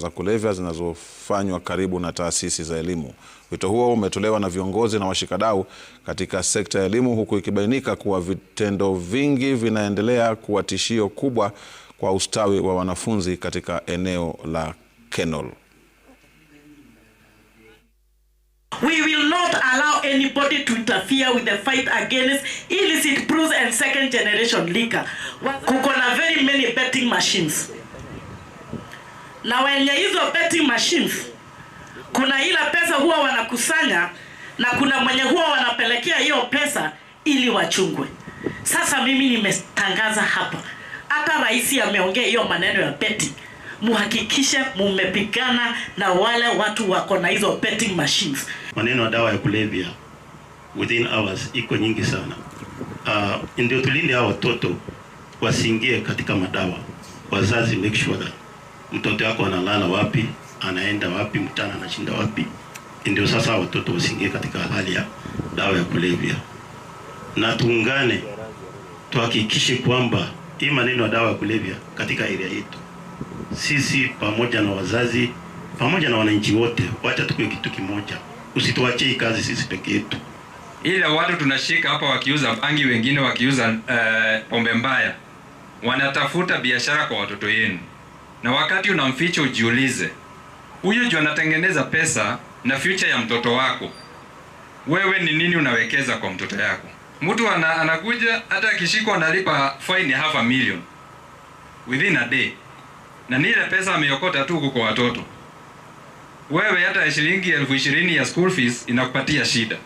za kulevya zinazofanywa karibu na taasisi za elimu. Wito huo umetolewa na viongozi na washikadau katika sekta ya elimu, huku ikibainika kuwa vitendo vingi vinaendelea kuwa tishio kubwa kwa ustawi wa wanafunzi katika eneo la Kenol. We will not allow anybody to interfere with the fight against illicit booze and second generation liquor. Kuko na very many betting machines. Na wenye hizo betting machines, kuna ila pesa huwa wanakusanya na kuna mwenye huwa wanapelekea hiyo pesa ili wachungwe. Sasa mimi nimetangaza hapa, hata rais ameongea hiyo maneno ya betting. Muhakikishe mumepigana na wale watu wako na hizo betting machines. Maneno ya dawa ya kulevya within hours iko nyingi sana. Ndio tulinde hao watoto wasiingie katika madawa. Wazazi make sure that mtoto wako analala wapi, anaenda wapi, mtana anashinda wapi. Ndio sasa watoto wasiingie katika hali ya dawa ya kulevya. Na tuungane tuhakikishe kwamba hii maneno ya dawa ya kulevya katika area yetu, sisi pamoja na wazazi pamoja na wananchi wote, wacha tukue kitu kimoja. Usituache hii kazi sisi peke yetu. Ile watu tunashika hapa wakiuza bangi, wengine wakiuza pombe mbaya, wanatafuta biashara kwa watoto yenu. Na wakati unamficha ujiulize, huyu juu anatengeneza pesa na future ya mtoto wako, wewe ni nini unawekeza kwa mtoto yako? Mtu anakuja hata akishikwa analipa fine $500,000 within a day. Na ile pesa ameyokota tu kwa watoto. Wewe hata shilingi 20,000 ya school fees inakupatia shida.